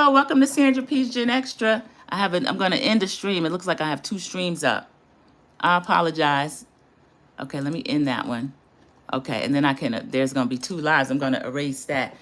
Hello, welcome to Sandra P's Gen Xtra. I'm going to end the stream. It looks like I have 2 streams up. I apologize. Okay, let me end that one. Okay, and then there's going to be 2 lives. I'm going to erase that.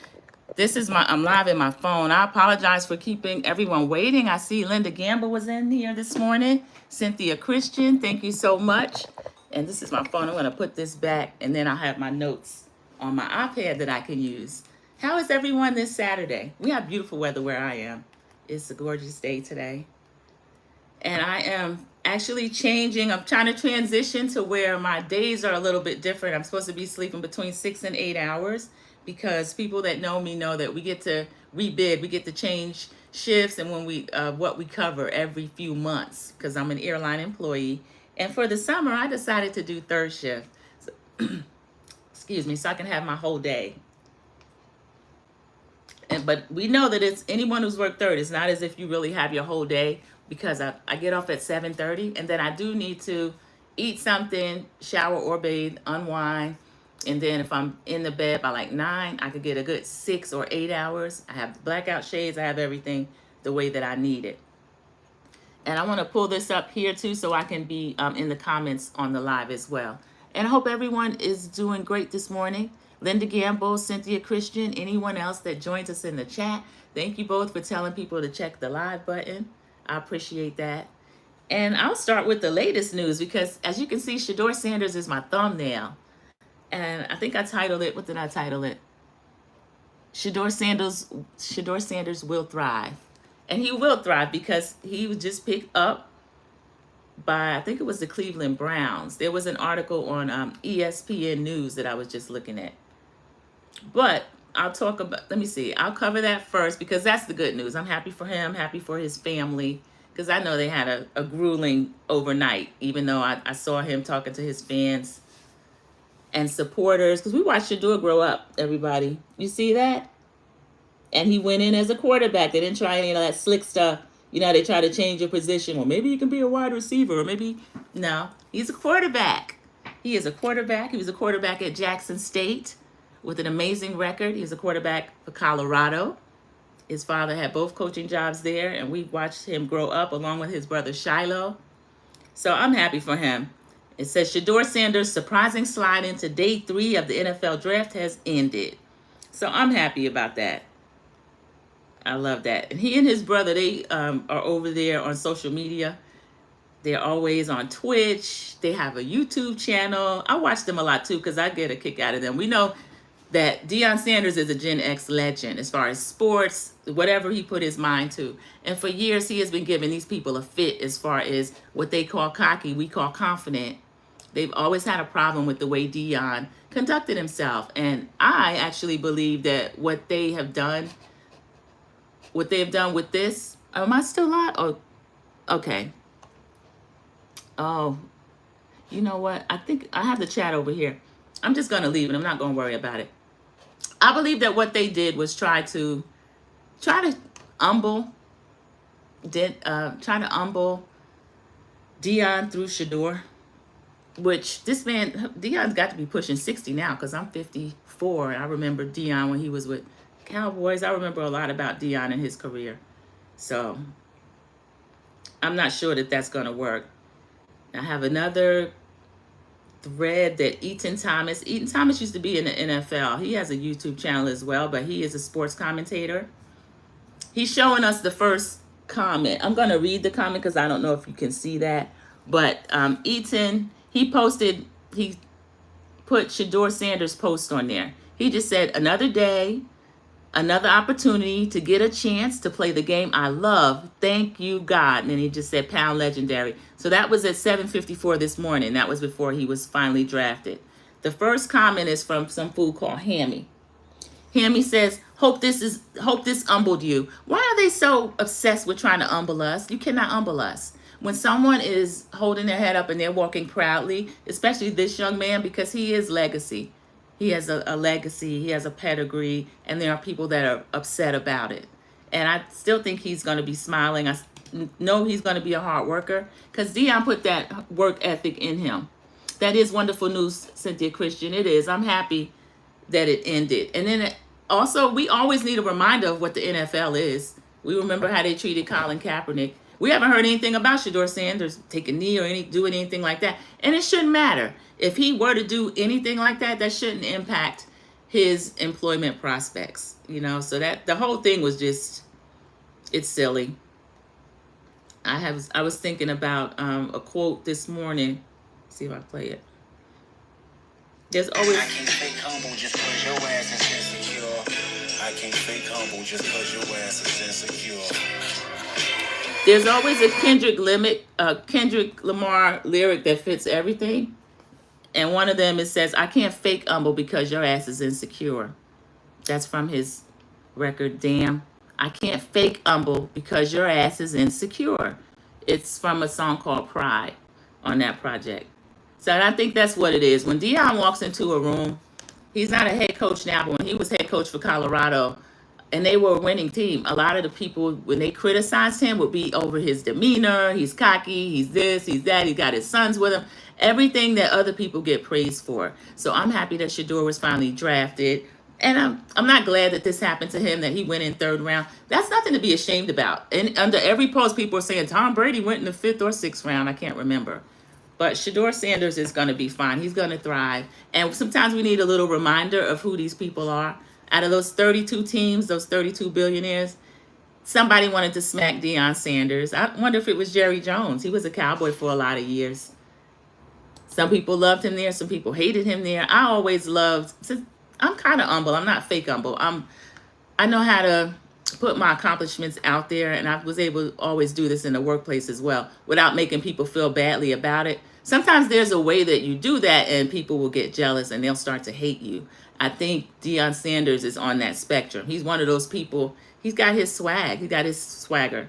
I'm live in my phone. I apologize for keeping everyone waiting. I see Linda Gamble was in here this morning. Cynthia Christian, thank you so much. And this is my phone. I'm going to put this back, and then I'll have my notes on my iPad that I can use. How is everyone this Saturday? We have beautiful weather where I am. It's a gorgeous day today. And I am actually changing. I'm trying to transition to where my days are a little bit different. I'm supposed to be sleeping between 6 and 8 hours because people that know me know that we get to rebid. We get to change shifts and what we cover every few months because I'm an airline employee. And for the summer, I decided to do 3rd shift. So, excuse me, so I can have my whole day. But we know that it's anyone who's worked 3rd. It's not as if you really have your whole day because I get off at 7:30 and then I do need to eat something, shower or bathe, unwind. And then if I'm in the bed by like 9, I could get a good 6 or 8 hours. I have blackout shades. I have everything the way that I need it. And I want to pull this up here too so I can be in the comments on the live as well. And I hope everyone is doing great this morning. Linda Gamble, Cynthia Christian, anyone else that joins us in the chat, thank you both for telling people to check the live button. I appreciate that. And I'll start with the latest news because as you can see, Shedeur Sanders is my thumbnail. And I think I titled it, what did I title it? Shedeur Sanders will thrive. And he will thrive because he was just picked up by, I think it was the Cleveland Browns. There was an article on ESPN News that I was just looking at. But I'll cover that first because that's the good news. I'm happy for him, happy for his family, because I know they had a grueling overnight, even though I saw him talking to his fans and supporters, because we watched Shedeur grow up, everybody. You see that? And he went in as a quarterback. They didn't try any of that slick stuff. You know, they try to change your position. Well, maybe you can be a wide receiver, or maybe, no, he's a quarterback. He is a quarterback. He was a quarterback at Jackson State with an amazing record. He was a quarterback for Colorado. His father had both coaching jobs there, and we watched him grow up along with his brother Shiloh. So I'm happy for him. It says Shedeur Sanders' surprising slide into day 3 of the NFL draft has ended. So I'm happy about that. I love that. And he and his brother, they are over there on social media. They're always on Twitch. They have a YouTube channel. I watch them a lot too because I get a kick out of them. We know that Deion Sanders is a Gen X legend as far as sports, whatever he put his mind to. And for years, he has been giving these people a fit as far as what they call cocky, we call confident. They've always had a problem with the way Deion conducted himself. And I actually believe that what they have done with this, am I still live? Oh, okay. Oh, you know what? I think I have the chat over here. I'm just going to leave it. I'm not going to worry about it. I believe that what they did was try to humble Deion through Shedeur, which this man, Deion's got to be pushing 60 now because I'm 54. I remember Deion when he was with Cowboys. I remember a lot about Deion and his career. So I'm not sure that that's going to work. I have another thread that Eaton Thomas used to be in the NFL. He has a YouTube channel as well, but he is a sports commentator. He's showing us the first comment. I'm going to read the comment because I don't know if you can see that. But Eaton, he put Shedeur Sanders' post on there. He just said, another day, another opportunity to get a chance to play the game I love. Thank you, God. And then he just said, pound legendary. So that was at 7:54 this morning. That was before he was finally drafted. The first comment is from some fool called Hammy. Hammy says, hope this humbled you. Why are they so obsessed with trying to humble us? You cannot humble us. When someone is holding their head up and they're walking proudly, especially this young man, because he is legacy. He has a legacy, he has a pedigree, and there are people that are upset about it. And I still think he's going to be smiling. I know he's going to be a hard worker because Deion put that work ethic in him. That is wonderful news, Cynthia Christian. It is. I'm happy that it ended. And then also, we always need a reminder of what the NFL is. We remember how they treated Colin Kaepernick. We haven't heard anything about Shedeur Sanders take a knee or doing anything like that. And it shouldn't matter. If he were to do anything like that, that shouldn't impact his employment prospects. You know, so that the whole thing was just, it's silly. I was thinking about a quote this morning. Let's see if I play it. There's always. I can't fake humble just cause your ass is insecure. I can't fake humble just cause your ass is insecure. There's always a Kendrick Lamar lyric that fits everything. And one of them, it says, I can't fake humble because your ass is insecure. That's from his record, Damn. I can't fake humble because your ass is insecure. It's from a song called Pride on that project. So I think that's what it is. When Deion walks into a room, he's not a head coach now, but when he was head coach for Colorado, and they were a winning team, a lot of the people, when they criticized him, would be over his demeanor. He's cocky, he's this, he's that, he got his sons with him. Everything that other people get praised for. So I'm happy that Shedeur was finally drafted. And I'm not glad that this happened to him, that he went in third round. That's nothing to be ashamed about. And under every post, people are saying Tom Brady went in the fifth or sixth round. I can't remember. But Shedeur Sanders is going to be fine. He's going to thrive. And sometimes we need a little reminder of who these people are. Out of those 32 teams, those 32 billionaires, somebody wanted to smack Deion Sanders. I wonder if it was Jerry Jones. He was a Cowboy for a lot of years. Some people loved him there. Some people hated him there. I always loved... I'm kind of humble. I'm not fake humble. I know how to put my accomplishments out there, and I was able to always do this in the workplace as well without making people feel badly about it. Sometimes there's a way that you do that and people will get jealous and they'll start to hate you. I think Deion Sanders is on that spectrum. He's one of those people. He's got his swag. He got his swagger.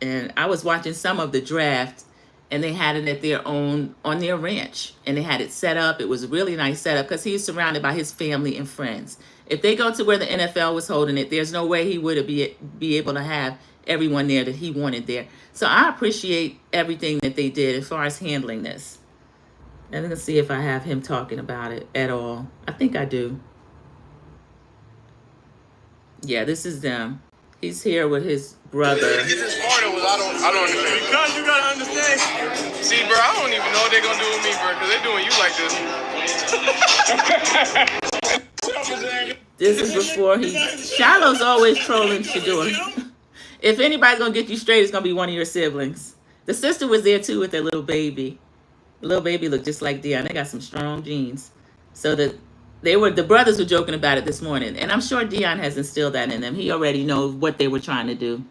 And I was watching some of the draft, and they had it at their own, on their ranch. And they had it set up. It was a really nice setup because he's surrounded by his family and friends. If they go to where the NFL was holding it, there's no way he would be able to have everyone there that he wanted there. So I appreciate everything that they did as far as handling this. And let's see if I have him talking about it at all. I think I do. Yeah, this is them. He's here with his brother. This part was I don't understand. Because you gotta understand. See, bro, I don't even know what they're gonna do with me, bro, because they're doing you like this. This is before Shiloh's always trolling Shedeur. If anybody's gonna get you straight, it's gonna be one of your siblings. The sister was there too with their little baby. The little baby looked just like Deion. They got some strong genes. So the brothers were joking about it this morning. And I'm sure Deion has instilled that in them. He already knows what they were trying to do.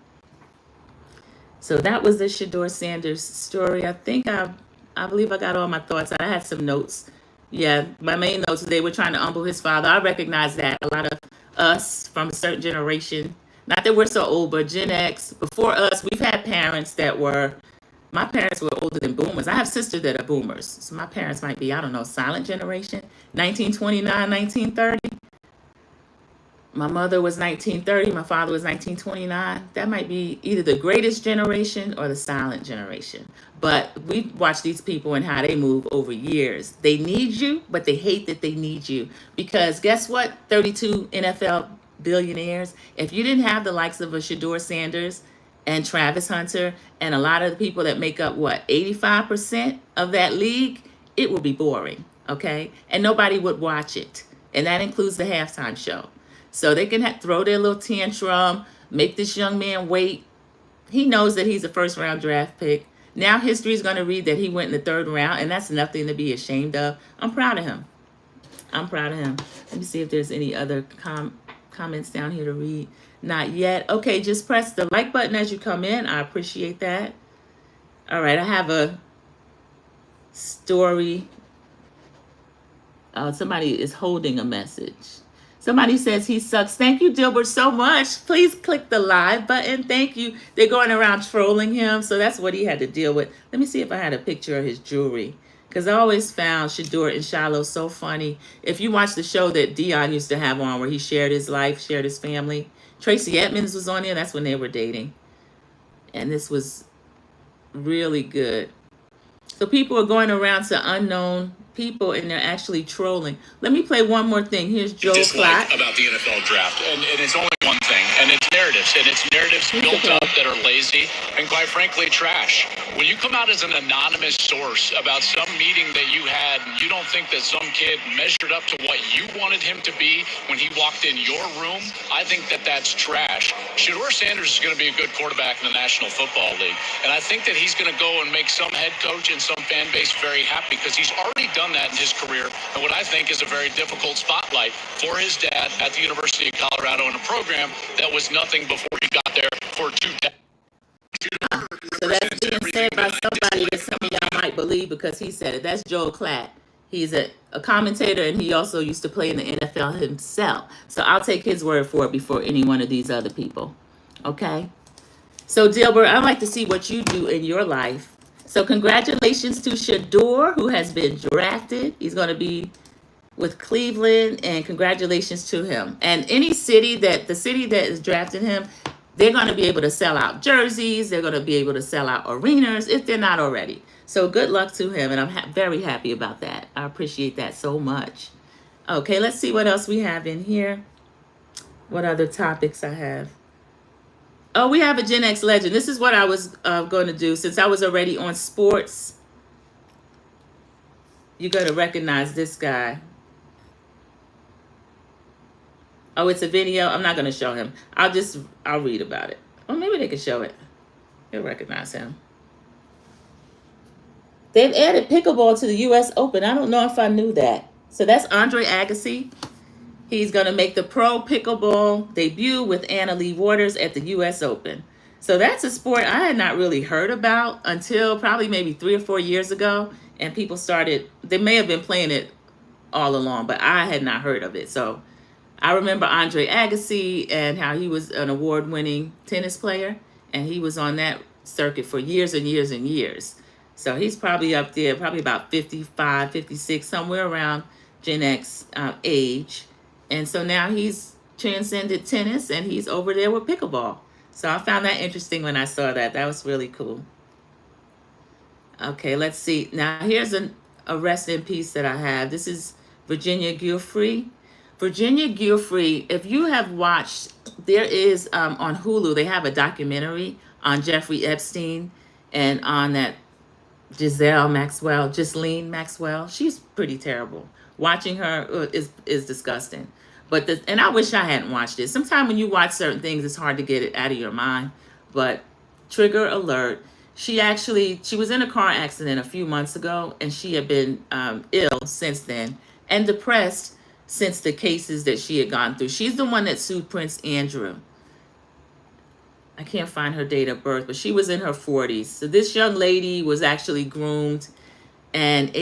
So that was the Shedeur Sanders story. I think I believe I got all my thoughts out. I had some notes. Yeah, my main notes, they were trying to humble his father. I recognize that. A lot of us from a certain generation, not that we're so old, but Gen X, before us, we've had parents that were, my parents were older than boomers. I have sisters that are boomers. So my parents might be, I don't know, silent generation, 1929, 1930. My mother was 1930. My father was 1929. That might be either the greatest generation or the silent generation. But we watch these people and how they move over years. They need you, but they hate that they need you. Because guess what? 32 NFL billionaires. If you didn't have the likes of a Shedeur Sanders and Travis Hunter and a lot of the people that make up, 85% of that league, it would be boring, okay? And nobody would watch it. And that includes the halftime show. So they can throw their little tantrum, make this young man wait. He knows that he's a first-round draft pick. Now history is going to read that he went in the third round, and that's nothing to be ashamed of. I'm proud of him. I'm proud of him. Let me see if there's any other comments down here to read. Not yet. Okay, just press the like button as you come in. I appreciate that. All right, I have a story. Somebody is holding a message. Somebody says he sucks. Thank you, Dilbert, so much. Please click the live button. Thank you. They're going around trolling him, so that's what he had to deal with. Let me see if I had a picture of his jewelry, because I always found Shedeur and Shiloh so funny. If you watch the show that Deion used to have on where he shared his life, shared his family, Tracy Edmonds was on there. That's when they were dating. And this was really good. So people are going around to unknown people and they're actually trolling. Let me play one more thing. Here's Joe Clark. About the NFL draft, and it's only one thing, and it's narratives built up that are lazy and quite frankly trash. When you come out as an anonymous source about some meeting that you had, and you don't think that some kid measured up to what you wanted him to be when he walked in your room, I think that that's trash. Shedeur Sanders is going to be a good quarterback in the National Football League, and I think that he's going to go and make some head coach and some fan base very happy because he's already done that in his career, and what I think is a very difficult spotlight for his dad at the University of Colorado in a program that was nothing before he got there for 2 decades. So that's being said by somebody that some of y'all might believe because he said it. That's Joel Klatt. He's a commentator, and he also used to play in the NFL himself. So I'll take his word for it before any one of these other people. Okay? So, Dilbert, I'd like to see what you do in your life. So congratulations to Shedeur, who has been drafted. He's going to be with Cleveland, and congratulations to him. And any city the city that is drafting him, they're going to be able to sell out jerseys. They're going to be able to sell out arenas if they're not already. So good luck to him, and I'm very happy about that. I appreciate that so much. Okay, let's see what else we have in here. What other topics I have? Oh, we have a Gen X legend. This is what I was going to do since I was already on sports. You're going to recognize this guy. Oh, it's a video. I'm not going to show him. I'll read about it. Or maybe they can show it. You'll recognize him. They've added pickleball to the U.S. Open. I don't know if I knew that. So that's Andre Agassi. He's going to make the pro pickleball debut with Anna Lee Waters at the U.S. Open. So that's a sport I had not really heard about until probably maybe 3 or 4 years ago. And people started, they may have been playing it all along, but I had not heard of it. So I remember Andre Agassi and how he was an award-winning tennis player, and he was on that circuit for years and years and years. So he's probably up there, probably about 55, 56, somewhere around Gen X age. And so now he's transcended tennis, and he's over there with pickleball. So I found that interesting when I saw that. That was really cool. Okay, let's see. Now here's a rest in peace that I have. This is Virginia Giuffre. Virginia Giuffre, if you have watched, there is on Hulu, they have a documentary on Jeffrey Epstein and on that Ghislaine Maxwell. She's pretty terrible. Watching her is disgusting. And I wish I hadn't watched it. Sometimes when you watch certain things, it's hard to get it out of your mind. But trigger alert. She was in a car accident a few months ago, and she had been ill since then and depressed since the cases that she had gone through. She's the one that sued Prince Andrew. I can't find her date of birth, but she was in her 40s. So this young lady was actually groomed and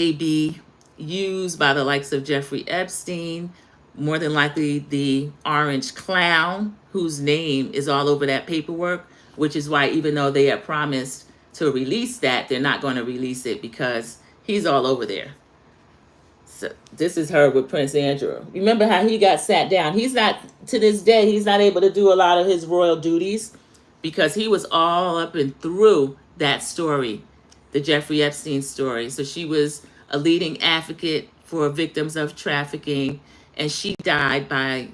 used by the likes of Jeffrey Epstein, more than likely the orange clown, whose name is all over that paperwork, which is why even though they had promised to release that, they're not going to release it because he's all over there. So this is her with Prince Andrew. Remember how he got sat down? He's not, to this day, he's not able to do a lot of his royal duties because he was all up and through that story, the Jeffrey Epstein story. So she was a leading advocate for victims of trafficking, and she died by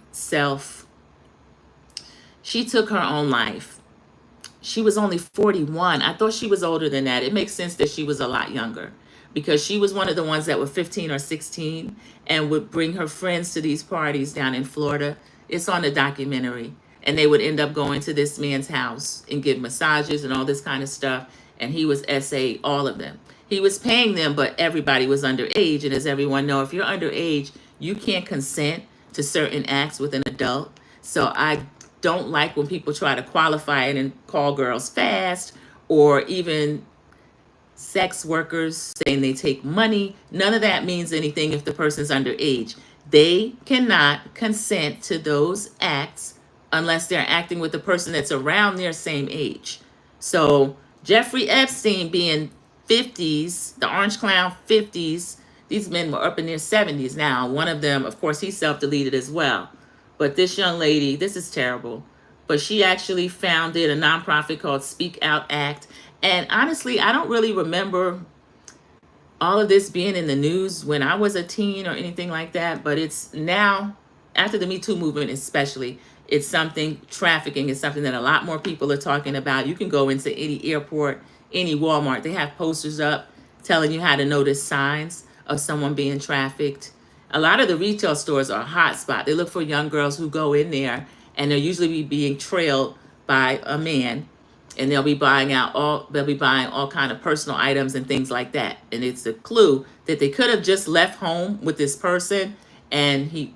she took her own life. She was only 41. I thought she was older than that. It makes sense that she was a lot younger because she was one of the ones that were 15 or 16 and would bring her friends to these parties down in Florida. It's on the documentary. And they would end up going to this man's house and give massages and all this kind of stuff. And he was SA all of them. He was paying them, but everybody was underage. And as everyone knows, if you're underage, you can't consent to certain acts with an adult. So I don't like when people try to qualify it and call girls fast, or even sex workers saying they take money. None of that means anything if the person's underage. They cannot consent to those acts unless they're acting with a person that's around their same age. So Jeffrey Epstein being 50s, the orange clown 50s, these men were up in their 70s now. One of them, of course, he self-deleted as well. But this young lady, this is terrible. But she actually founded a nonprofit called Speak Out Act. And honestly, I don't really remember all of this being in the news when I was a teen or anything like that, but it's now, after the Me Too movement especially, it's something, trafficking is something that a lot more people are talking about. You can go into any airport, any Walmart, they have posters up telling you how to notice signs of someone being trafficked. A lot of the retail stores are a hot spot. They look for young girls who go in there, and they'll usually be being trailed by a man, and they'll be buying all kind of personal items and things like that. And it's a clue that they could have just left home with this person, and he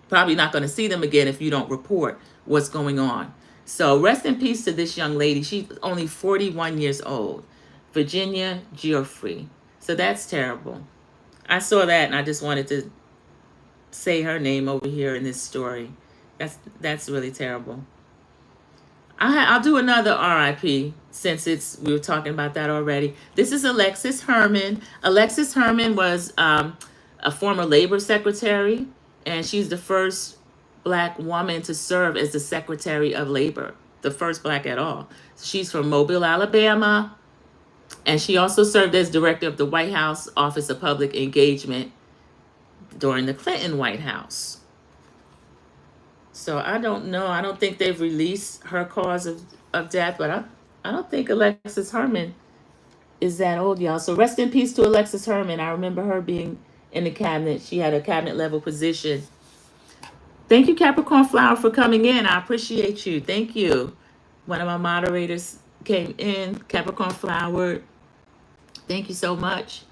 probably not going to see them again if you don't report what's going on. So rest in peace to this young lady. She's only 41 years old, Virginia Giuffre. So that's terrible. I saw that and I just wanted to say her name over here in this story. That's really terrible. I'll do another RIP since we were talking about that already. This is Alexis Herman. Alexis Herman was a former labor secretary, and she's the first Black woman to serve as the Secretary of Labor, the first Black at all. She's from Mobile, Alabama, and she also served as director of the White House Office of Public Engagement during the Clinton White House. So I don't know. I don't think they've released her cause of death, but I don't think Alexis Herman is that old, y'all. So rest in peace to Alexis Herman. I remember her being in the cabinet. She had a cabinet level position. Thank you, Capricorn Flower, for coming in. I appreciate you. Thank you. One of my moderators came in, Capricorn Flower. Thank you so much.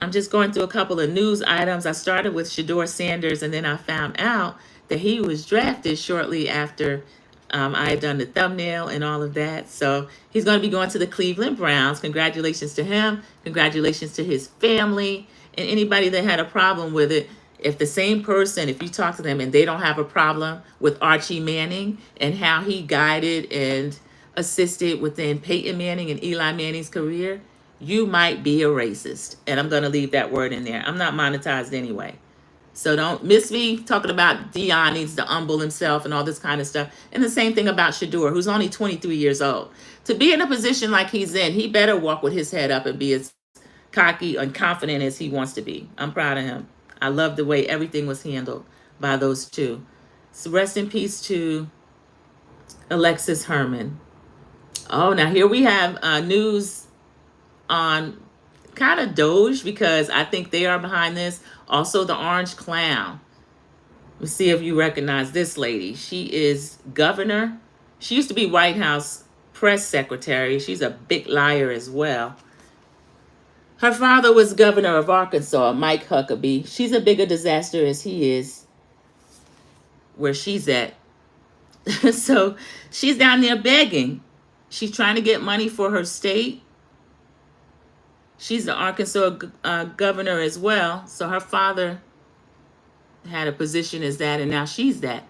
I'm just going through a couple of news items. I started with Shador Sanders, and then I found out that he was drafted shortly after I had done the thumbnail and all of that. So he's going to be going to the Cleveland Browns. Congratulations to him. Congratulations to his family. And anybody that had a problem with it, if the same person, if you talk to them and they don't have a problem with Archie Manning and how he guided and assisted within Peyton Manning and Eli Manning's career, you might be a racist. And I'm going to leave that word in there. I'm not monetized anyway. So don't miss me talking about Dion needs to humble himself and all this kind of stuff. And the same thing about Shador, who's only 23 years old. To be in a position like he's in, he better walk with his head up and be as cocky and confident as he wants to be. I'm proud of him. I love the way everything was handled by those two. So rest in peace to Alexis Herman. Oh, now here we have news on kind of Doge, because I think they are behind this. Also, the Orange Clown. Let's see if you recognize this lady. She is governor. She used to be White House press secretary. She's a big liar as well. Her father was governor of Arkansas, Mike Huckabee. She's a bigger disaster as he is where she's at. So she's down there begging. She's trying to get money for her state. She's the Arkansas governor as well. So her father had a position as that, and now she's that.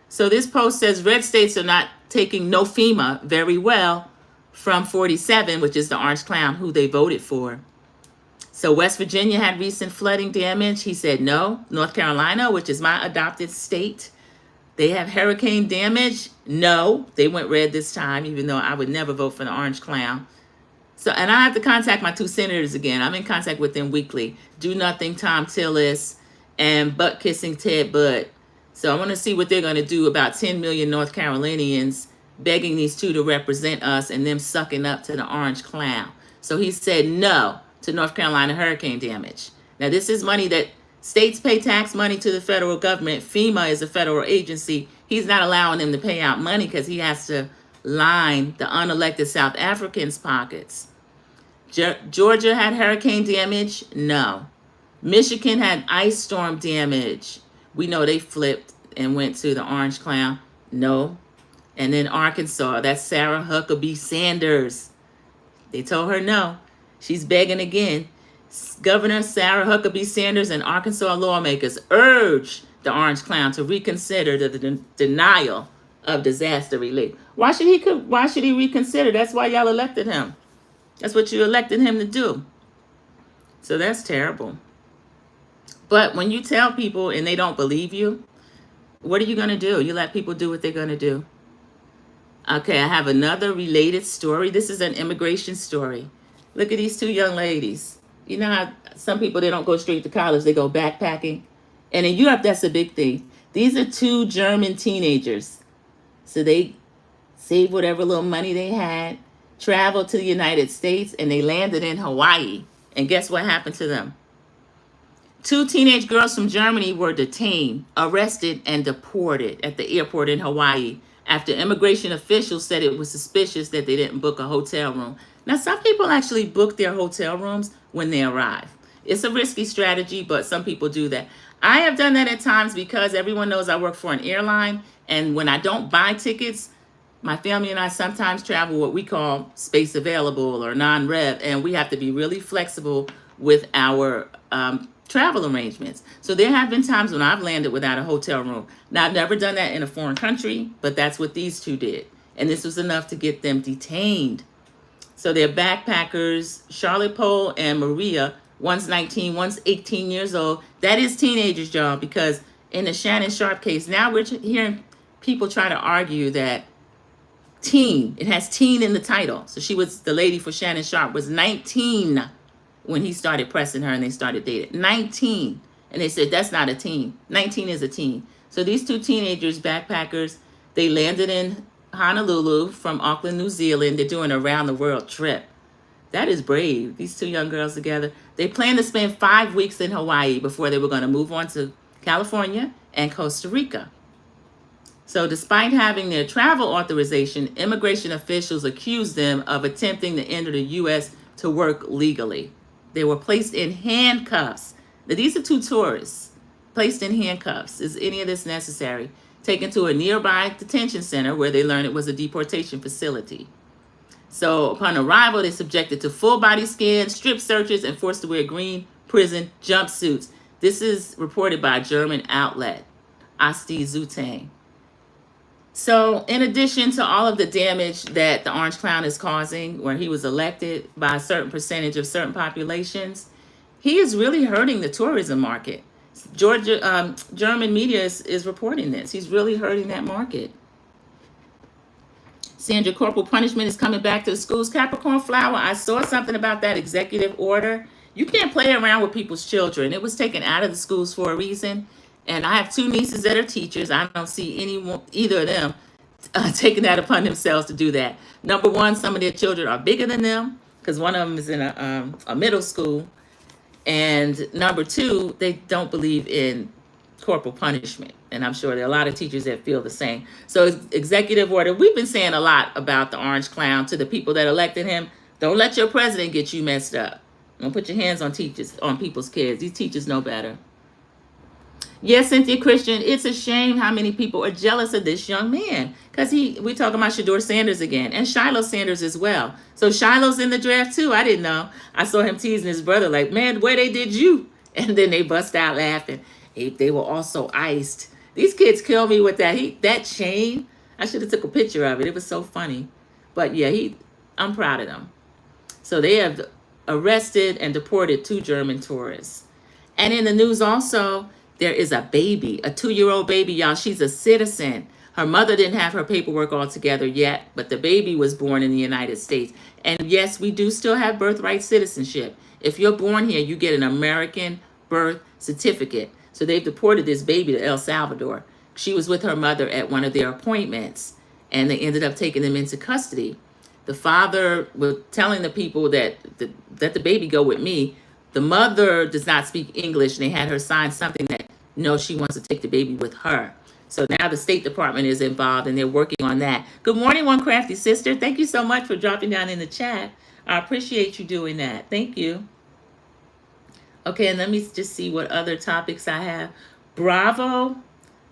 So this post says red states are not taking no FEMA very well from 47, which is the Orange Clown, who they voted for. So West Virginia had recent flooding damage. He said no. North Carolina, which is my adopted state, they have hurricane damage. No, they went red this time, even though I would never vote for the Orange Clown. So, and I have to contact my two senators again. I'm in contact with them weekly. Do Nothing, Tom Tillis, and Butt Kissing Ted Budd. So I want to see what they're going to do about 10 million North Carolinians begging these two to represent us and them sucking up to the Orange Clown. So he said no to North Carolina hurricane damage. Now, this is money that states pay tax money to the federal government. FEMA is a federal agency. He's not allowing them to pay out money because he has to line the unelected South Africans' pockets. Georgia had hurricane damage? No. Michigan had ice storm damage. We know they flipped and went to the Orange Clown. No. And then Arkansas, that's Sarah Huckabee Sanders. They told her no. She's begging again. Governor Sarah Huckabee Sanders and Arkansas lawmakers urge the Orange Clown to reconsider the denial of disaster relief. Why should he reconsider? That's why y'all elected him. That's what you elected him to do. So that's terrible. But when you tell people and they don't believe you, what are you going to do? You let people do what they're going to do. Okay, I have another related story. This is an immigration story. Look at these two young ladies. You know how some people, they don't go straight to college, they go backpacking. And in Europe, that's a big thing. These are two German teenagers. So they saved whatever little money they had, traveled to the United States, and they landed in Hawaii. And guess what happened to them? Two teenage girls from Germany were detained, arrested, and deported at the airport in Hawaii after immigration officials said it was suspicious that they didn't book a hotel room. Now, some people actually book their hotel rooms when they arrive. It's a risky strategy, but some people do that. I have done that at times because everyone knows I work for an airline, and when I don't buy tickets, my family and I sometimes travel what we call space available or non-rev, and we have to be really flexible with our travel arrangements. So there have been times when I've landed without a hotel room. Now, I've never done that in a foreign country, but that's what these two did. And this was enough to get them detained. So they're backpackers, Charlotte Pole and Maria. One's 19, one's 18 years old. That is teenagers, y'all, because in the Shannon Sharp case, now we're hearing people try to argue that teen, it has teen in the title. So she was, the lady for Shannon Sharp was 19 when he started pressing her and they started dating. 19. And they said, that's not a teen. 19 is a teen. So these two teenagers, backpackers, they landed in Honolulu from Auckland, New Zealand. They're doing a round the world trip. That is brave. These two young girls together. They planned to spend 5 weeks in Hawaii before they were going to move on to California and Costa Rica. So despite having their travel authorization, immigration officials accused them of attempting to enter the U.S. to work legally. They were placed in handcuffs. Now, these are two tourists placed in handcuffs. Is any of this necessary? Taken to a nearby detention center where they learned it was a deportation facility. So upon arrival, they're subjected to full body scans, strip searches, and forced to wear green prison jumpsuits. This is reported by a German outlet, Asti Zutang. So in addition to all of the damage that the Orange Clown is causing, where he was elected by a certain percentage of certain populations, he is really hurting the tourism market. German media is reporting this. He's really hurting that market. Sandra, corporal punishment is coming back to the schools. Capricorn Flower, I saw something about that executive order. You can't play around with people's children. It was taken out of the schools for a reason. And I have two nieces that are teachers. I don't see either of them taking that upon themselves to do that. Number one, some of their children are bigger than them because one of them is in a middle school. And number two, they don't believe in corporal punishment. And I'm sure there are a lot of teachers that feel the same. So executive order, we've been saying a lot about the Orange Clown to the people that elected him. Don't let your president get you messed up. Don't put your hands on teachers, on people's kids. These teachers know better. Yes, Cynthia Christian, it's a shame how many people are jealous of this young man. Because we talking about Shador Sanders again. And Shiloh Sanders as well. So Shiloh's in the draft too. I didn't know. I saw him teasing his brother like, man, where they did you? And then they bust out laughing. They were also iced. These kids kill me with that chain. I should have took a picture of it. It was so funny. But yeah, I'm proud of them. So they have arrested and deported 2 German tourists. And in the news also, there is a baby, a 2-year-old baby, y'all. She's a citizen. Her mother didn't have her paperwork all together yet, but the baby was born in the United States. And yes, we do still have birthright citizenship. If you're born here, you get an American birth certificate. So they've deported this baby to El Salvador. She was with her mother at one of their appointments, and they ended up taking them into custody. The father was telling the people that the baby go with me. The mother does not speak English, and they had her sign something that, no, she wants to take the baby with her. So now the State Department is involved, and they're working on that. Good morning, One Crafty Sister. Thank you so much for dropping down in the chat. I appreciate you doing that. Thank you. Okay, and let me just see what other topics I have. Bravo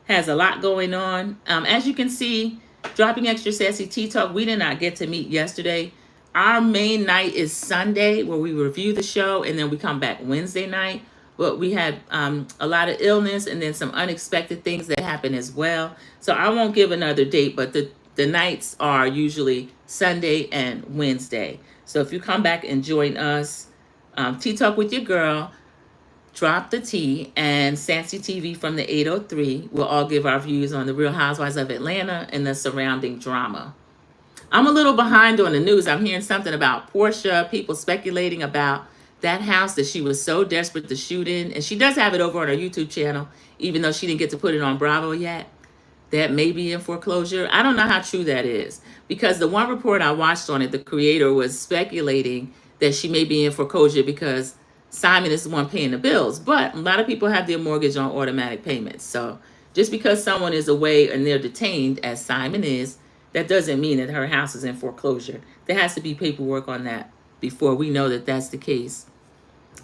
has a lot going on. As you can see, Dropping Extra Sassy Tea Talk, we did not get to meet yesterday. Our main night is Sunday, where we review the show, and then we come back Wednesday night. But we had a lot of illness and then some unexpected things that happen as well. So I won't give another date, but the nights are usually Sunday and Wednesday. So if you come back and join us, Tea Talk with your girl, Drop the Tea, and Sassy TV from the 803 will all give our views on the Real Housewives of Atlanta and the surrounding drama. I'm a little behind on the news. I'm hearing something about Portia, people speculating about that house that she was so desperate to shoot in, and she does have it over on her YouTube channel, even though she didn't get to put it on Bravo yet, that may be in foreclosure. I don't know how true that is, because the one report I watched on it, the creator was speculating that she may be in foreclosure because Simon is the one paying the bills. But a lot of people have their mortgage on automatic payments. So just because someone is away and they're detained, as Simon is, that doesn't mean that her house is in foreclosure. There has to be paperwork on that before we know that that's the case.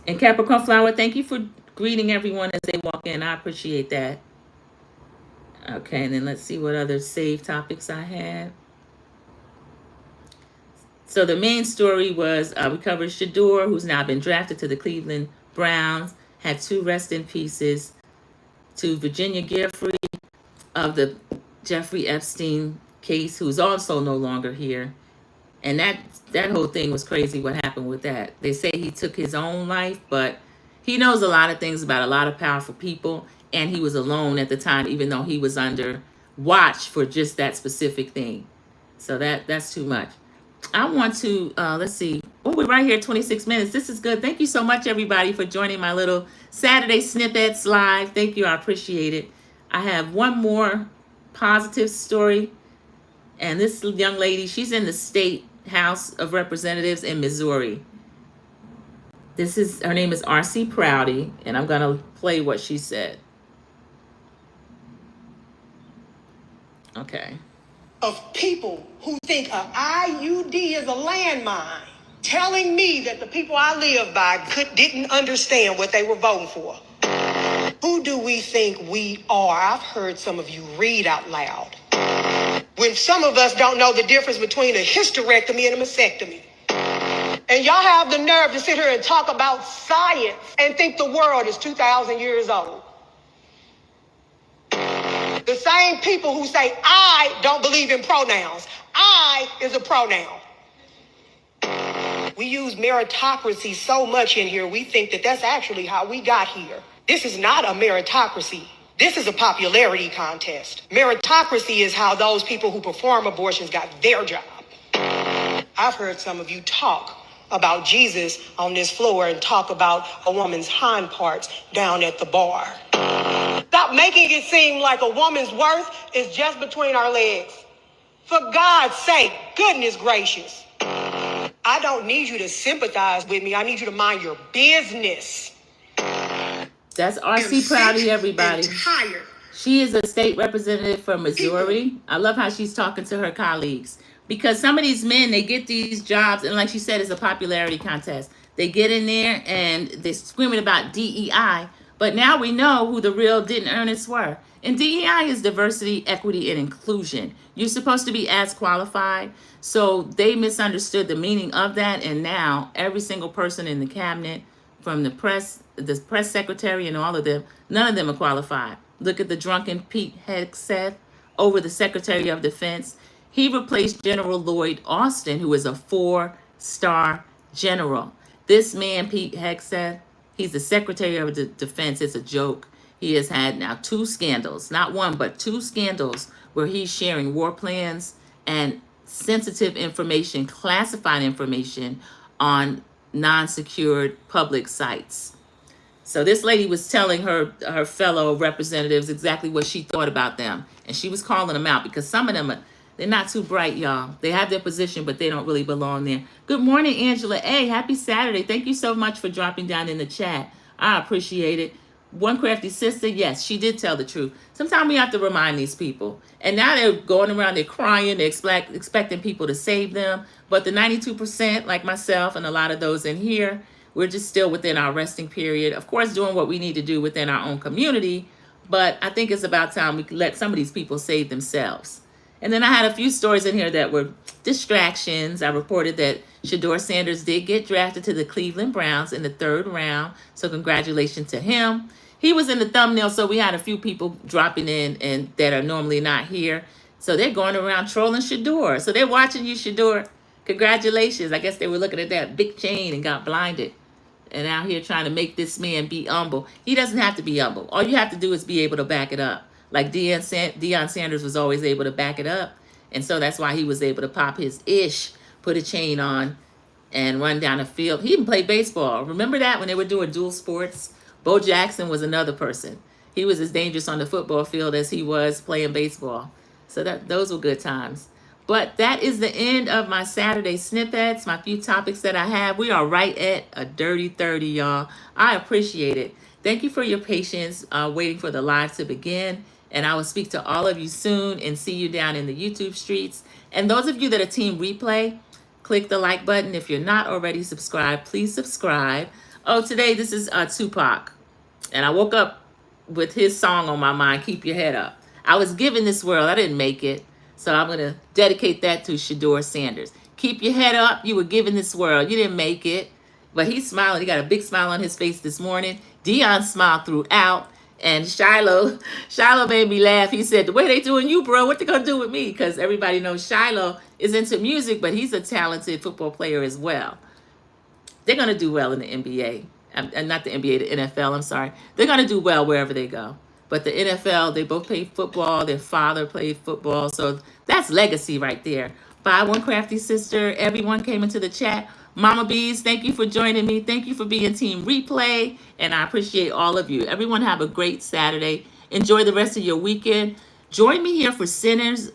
And Capricorn Flower, thank you for greeting everyone as they walk in. I appreciate that. Okay, and then let's see what other save topics I had. So the main story was we covered Shador, who's now been drafted to the Cleveland Browns, had 2 rest in pieces, to Virginia Giuffre of the Jeffrey Epstein case, who's also no longer here. And that whole thing was crazy, what happened with that. They say he took his own life, but he knows a lot of things about a lot of powerful people, and he was alone at the time, even though he was under watch for just that specific thing. So that's too much. I want to, let's see. Oh, we're right here, 26 minutes. This is good. Thank you so much, everybody, for joining my little Saturday Snippets live. Thank you. I appreciate it. I have one more positive story. And this young lady, she's in the State House of Representatives in Missouri. Her name is R.C. Prouty, and I'm going to play what she said. Okay. Of people who think a IUD is a landmine, telling me that the people I live by didn't understand what they were voting for. Who do we think we are? I've heard some of you read out loud. When some of us don't know the difference between a hysterectomy and a mastectomy. And y'all have the nerve to sit here and talk about science and think the world is 2,000 years old. The same people who say, I don't believe in pronouns. I is a pronoun. We use meritocracy so much in here, we think that that's actually how we got here. This is not a meritocracy. This is a popularity contest. Meritocracy is how those people who perform abortions got their job. I've heard some of you talk about Jesus on this floor and talk about a woman's hind parts down at the bar. Stop making it seem like a woman's worth is just between our legs. For God's sake, goodness gracious. I don't need you to sympathize with me. I need you to mind your business. That's R.C. Prouty, everybody. She is a state representative from Missouri. I love how she's talking to her colleagues. Because some of these men, they get these jobs, and like she said, it's a popularity contest. They get in there and they're screaming about DEI, but now we know who the real didn't earnest were. And DEI is diversity, equity, and inclusion. You're supposed to be as qualified. So they misunderstood the meaning of that, and now every single person in the cabinet, from the press secretary and all of them, none of them are qualified. Look at the drunken Pete Hegseth over the Secretary of Defense. He replaced General Lloyd Austin, who is a 4-star general. This man, Pete Hegseth, he's the Secretary of the Defense. It's a joke. He has had now 2 scandals, not one, but 2 scandals where he's sharing war plans and sensitive information, classified information on non-secured public sites. So this lady was telling her fellow representatives exactly what she thought about them. And she was calling them out because some of them they're not too bright, y'all. They have their position, but they don't really belong there. Good morning, Angela. Hey, happy Saturday. Thank you so much for dropping down in the chat. I appreciate it. One crafty sister, yes, she did tell the truth. Sometimes we have to remind these people. And now they're going around, they're crying, they're expecting people to save them. But the 92%, like myself and a lot of those in here, we're just still within our resting period. Of course, doing what we need to do within our own community. But I think it's about time we let some of these people save themselves. And then I had a few stories in here that were distractions. I reported that Shador Sanders did get drafted to the Cleveland Browns in the 3rd round. So congratulations to him. He was in the thumbnail, so we had a few people dropping in and that are normally not here. So they're going around trolling Shador. So they're watching you, Shador. Congratulations. I guess they were looking at that big chain and got blinded. And out here trying to make this man be humble. He doesn't have to be humble. All you have to do is be able to back it up. Like Deion Sanders was always able to back it up. And so that's why he was able to pop his ish, put a chain on, and run down the field. He even played baseball. Remember that when they were doing dual sports? Bo Jackson was another person. He was as dangerous on the football field as he was playing baseball. So those were good times. But that is the end of my Saturday snippets, my few topics that I have. We are right at a dirty 30, y'all. I appreciate it. Thank you for your patience waiting for the live to begin. And I will speak to all of you soon and see you down in the YouTube streets. And those of you that are Team Replay, click the like button. If you're not already subscribed, please subscribe. Oh, today this is Tupac. And I woke up with his song on my mind, Keep Your Head Up. I was given this world. I didn't make it. So I'm going to dedicate that to Shador Sanders. Keep your head up. You were given this world. You didn't make it. But he's smiling. He got a big smile on his face this morning. Dion smiled throughout. And Shiloh made me laugh. He said, the way they doing you, bro, what they going to do with me? Because everybody knows Shiloh is into music, but he's a talented football player as well. They're going to do well in the NBA. And not the NBA, the NFL, I'm sorry. They're going to do well wherever they go. But the NFL, they both played football. Their father played football. So that's legacy right there. Bye, One Crafty Sister. Everyone came into the chat. Mama Bees, thank you for joining me. Thank you for being Team Replay. And I appreciate all of you. Everyone have a great Saturday. Enjoy the rest of your weekend. Join me here for Sinners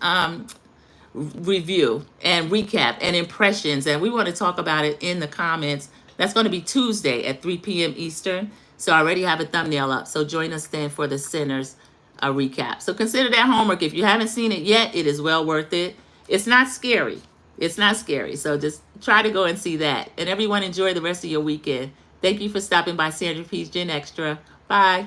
review and recap and impressions. And we want to talk about it in the comments. That's going to be Tuesday at 3 p.m. Eastern. So I already have a thumbnail up. So join us then for the Sinners recap. So consider that homework. If you haven't seen it yet, it is well worth it. It's not scary. It's not scary. So just try to go and see that. And everyone enjoy the rest of your weekend. Thank you for stopping by Sandra P's Gen Xtra. Bye.